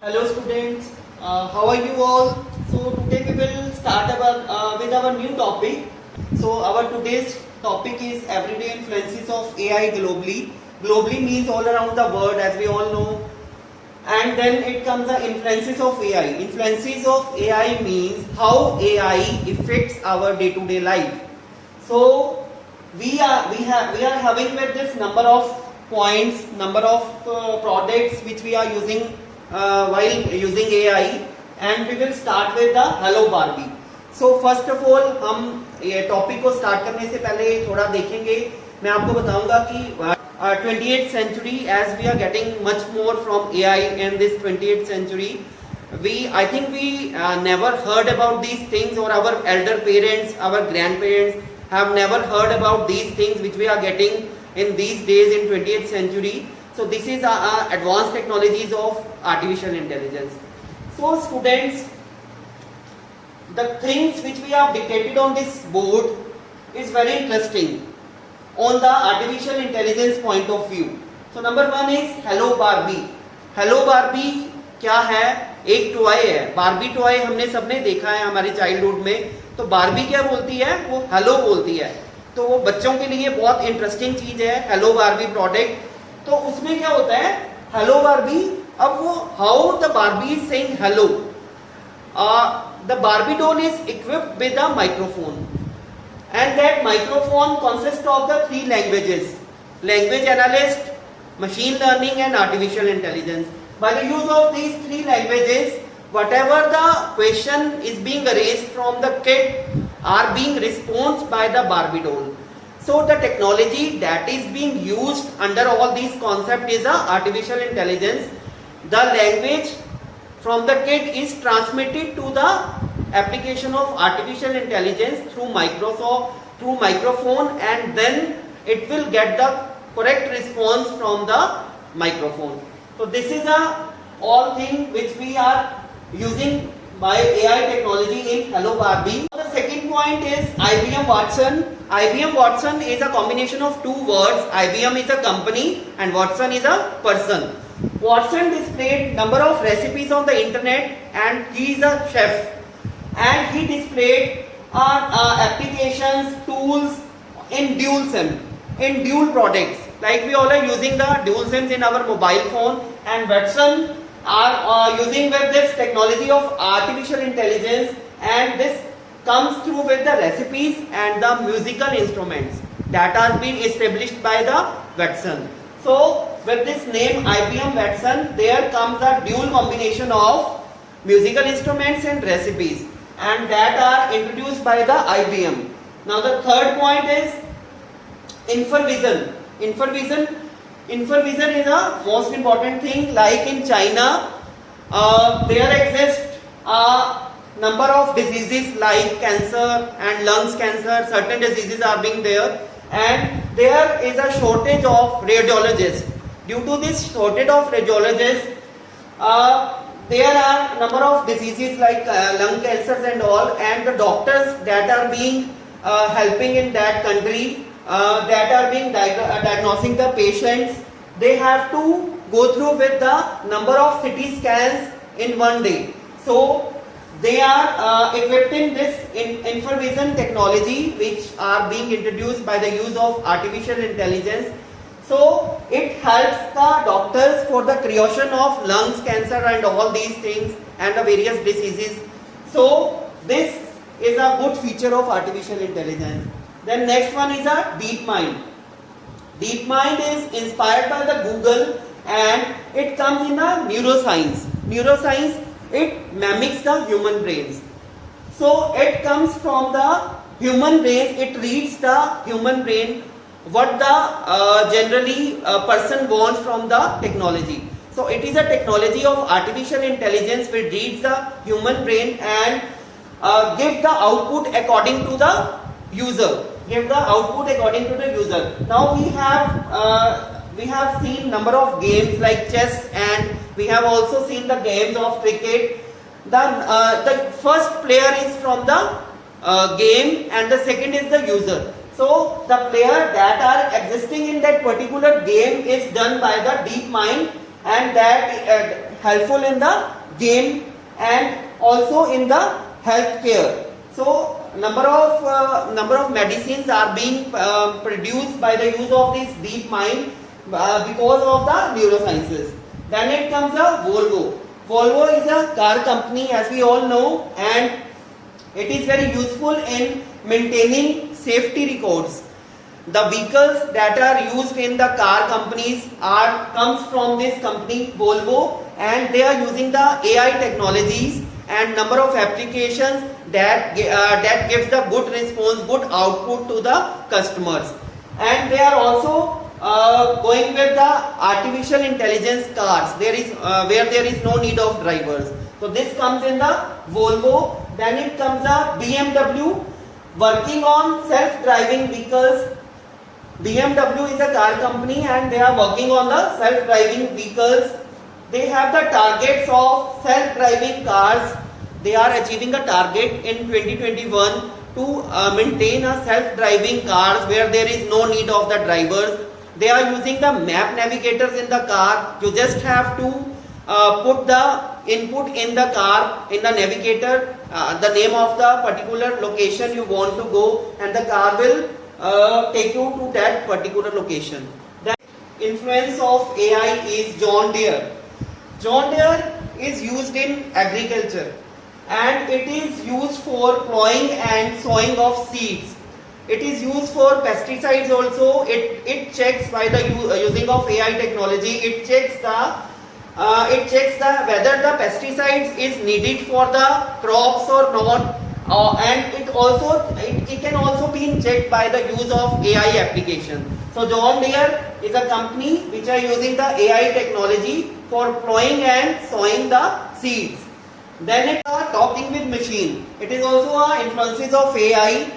Hello students, how are you all? So today we will start with our new topic. So our today's topic is everyday influences of AI globally. Globally means all around the world, as we all know. And then it comes the influences of AI. Influences of AI means how AI affects our day-to-day life. So we are having with this number of points, number of products which we are using while using AI, and we will start with the Hello Barbie. So first of all हम ये topic को start करने से पहले थोड़ा देखेंगे. मैं आपको बताऊंगा कि 28th century, as we are getting much more from AI in this 28th century, I think we never heard about these things, or our elder parents, our grandparents have never heard about these things which we are getting in these days in 20th century. So this is advanced technologies of artificial intelligence. So students, the things which we have dictated on this board is very interesting on the artificial intelligence point of view. So number one is Hello Barbie. Hello Barbie क्या है? एक toy है. Barbie toy हमने सबने देखा है हमारी childhood में. तो बार्बी क्या बोलती है? वो हेलो बोलती है. तो वो बच्चों के लिए बहुत इंटरेस्टिंग चीज है हेलो बार्बी प्रोडक्ट. तो उसमें क्या होता है? Hello Barbie. अब वो how the Barbie is saying hello. The Barbie doll is equipped with a microphone, and that microphone consists of the three languages: language analyst, machine learning and artificial intelligence. By the use of these three languages, whatever the question is being raised from the kid are being responded by the Barbie doll. So the technology that is being used under all these concepts is the artificial intelligence. The language from the kid is transmitted to the application of artificial intelligence through microphone, and then it will get the correct response from the microphone. So this is all thing which we are using by AI technology in Hello Barbie. The second point is IBM Watson. IBM Watson is a combination of two words. IBM is a company and Watson is a person. Watson displayed number of recipes on the internet, and he is a chef. And he displayed applications, tools in dual SIM, in dual products. Like we all are using the dual SIMs in our mobile phone, and Watson are using with this technology of artificial intelligence, and this comes through with the recipes and the musical instruments that are being established by the Watson. So with this name IBM Watson, there comes a dual combination of musical instruments and recipes, and that are introduced by the IBM. Now the third point is InfraVision. InfraVision is a most important thing. Like in China, there exists a number of diseases like cancer and lungs cancer. Certain diseases are being there, and there is a shortage of radiologists. Due to this shortage of radiologists, there are number of diseases like lung cancers and all, and the doctors that are being helping in that country, that are being diagnosing the patients, they have to go through with the number of CT scans in one day. So they are equipping this InfraVision technology, which are being introduced by the use of artificial intelligence. So it helps the doctors for the creation of lungs cancer and all these things and the various diseases. So this is a good feature of artificial intelligence. Then next one is a DeepMind. DeepMind is inspired by the Google, and it comes in a neuroscience. Neuroscience, it mimics the human brains. So it comes from the human brain, it reads the human brain, what the generally person wants from the technology. So it is a technology of artificial intelligence which reads the human brain and give the output according to the user. Now we have seen number of games like chess, and we have also seen the games of cricket. The first player is from the game, and the second is the user. So the player that are existing in that particular game is done by the DeepMind, and that helpful in the game and also in the healthcare. So number of medicines are being produced by the use of this deep mind because of the neurosciences. Then it comes a Volvo. Volvo is a car company, as we all know, and it is very useful in maintaining safety records. The vehicles that are used in the car companies comes from this company Volvo, and they are using the AI technologies and number of applications that gives the good response, good output to the customers. And they are also going with the artificial intelligence cars. There is where there is no need of drivers. So this comes in the Volvo. Then it comes a BMW, working on self-driving vehicles. BMW is a car company and they are working on the self-driving vehicles. They have the targets of self-driving cars. They are achieving a target in 2021 to maintain a self-driving cars where there is no need of the drivers. They are using the map navigators in the car. You just have to put the input in the car, in the navigator, the name of the particular location you want to go, and the car will take you to that particular location. The influence of AI is John Deere. John Deere is used in agriculture and it is used for plowing and sowing of seeds. It is used for pesticides also. It checks by the using of AI technology. It checks the whether the pesticides is needed for the crops or not. And it can also be checked by the use of AI application. So John Deere is a company which are using the AI technology for plowing and sowing the seeds. Then it is talking with machine. It is also influences of AI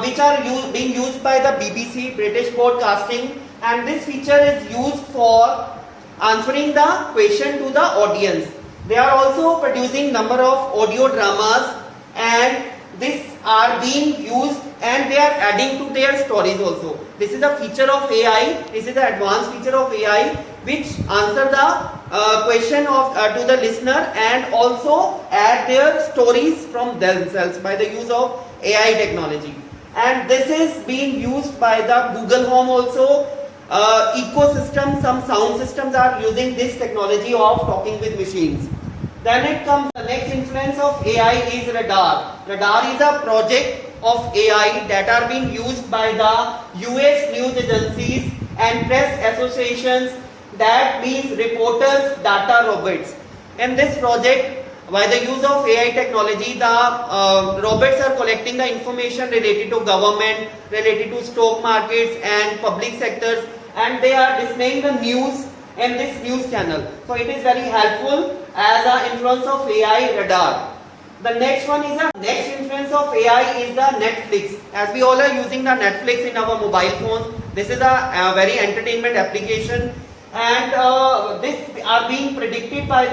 which are being used by the BBC, British Broadcasting, and this feature is used for answering the question to the audience. They are also producing number of audio dramas, and these are being used and they are adding to their stories also. This is a feature of AI. This is the advanced feature of AI which answer the question to the listener and also add their stories from themselves by the use of AI technology. And this is being used by the Google Home also. Ecosystem, some sound systems are using this technology of talking with machines. Then it comes, the next influence of AI is radar. Radar is a project of AI that are being used by the US news agencies and press associations, that means reporters, data robots. In this project, by the use of AI technology, the robots are collecting the information related to government, related to stock markets and public sectors, and they are displaying the news in this news channel. So it is very helpful as an influence of AI radar. The next one is next influence of AI is the Netflix. As we all are using the Netflix in our mobile phones, this is a very entertainment application, and this are being predicted by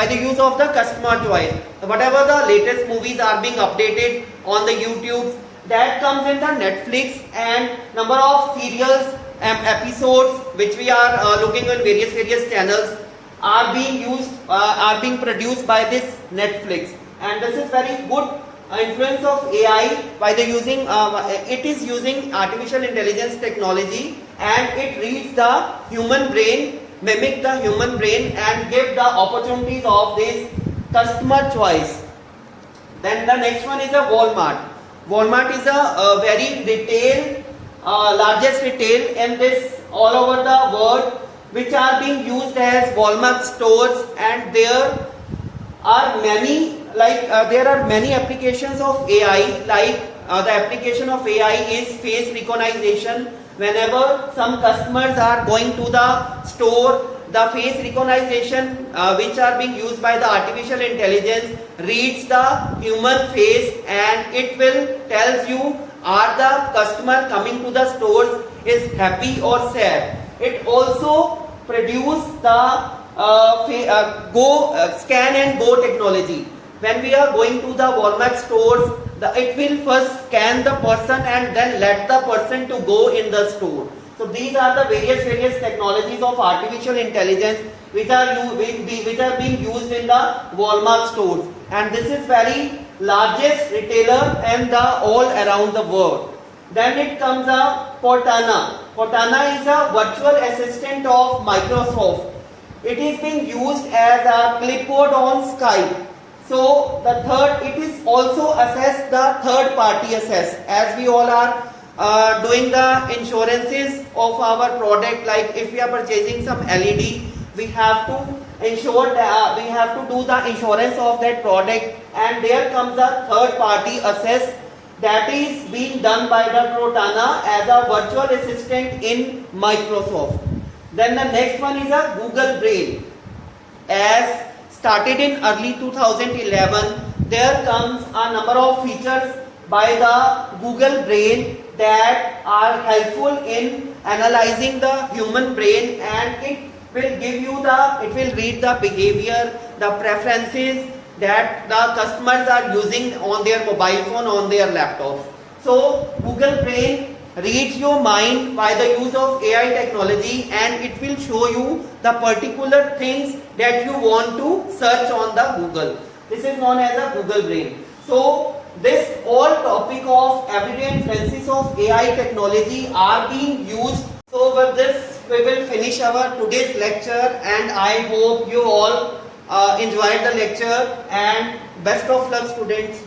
the use of the customer choice. Whatever the latest movies are being updated on the YouTube, that comes in the Netflix, and number of serials episodes which we are looking on various channels are being produced by this Netflix, and this is very good influence of AI by the using it is using artificial intelligence technology, and it reads the human brain, mimic the human brain, and give the opportunities of this customer choice. Then the next one is a Walmart. Walmart is a very largest retail in this all over the world, which are being used as Walmart stores, and there are many applications of AI, like the application of AI is face recognition. Whenever some customers are going to the store, the face recognition which are being used by the artificial intelligence reads the human face, and it will tells you are the customer coming to the stores is happy or sad. It also produce the scan and go technology. When we are going to the Walmart stores, it will first scan the person and then let the person to go in the store. So these are the various technologies of artificial intelligence which are being used in the Walmart stores, and this is very largest retailer and the all around the world. Then it comes a Cortana. Cortana is a virtual assistant of Microsoft. It is being used as a clipboard on Skype. So the third, it is also assess the third party assess, as we all are doing the insurances of our product. Like if we are purchasing some LED, we have to ensure that we have to do the insurance of that product, and there comes a third party assess that is being done by the Cortana as a virtual assistant in Microsoft. Then the next one is a Google Brain. As started in early 2011, there comes a number of features by the Google Brain that are helpful in analyzing the human brain, and it will give you it will read the behavior, the preferences that the customers are using on their mobile phone, on their laptops. So Google Brain reads your mind by the use of AI technology, and it will show you the particular things that you want to search on the Google. This is known as a Google Brain. So this all topic of everyday influences of AI technology are being used. So with this we will finish our today's lecture, and I hope you all enjoyed the lecture, and best of luck students.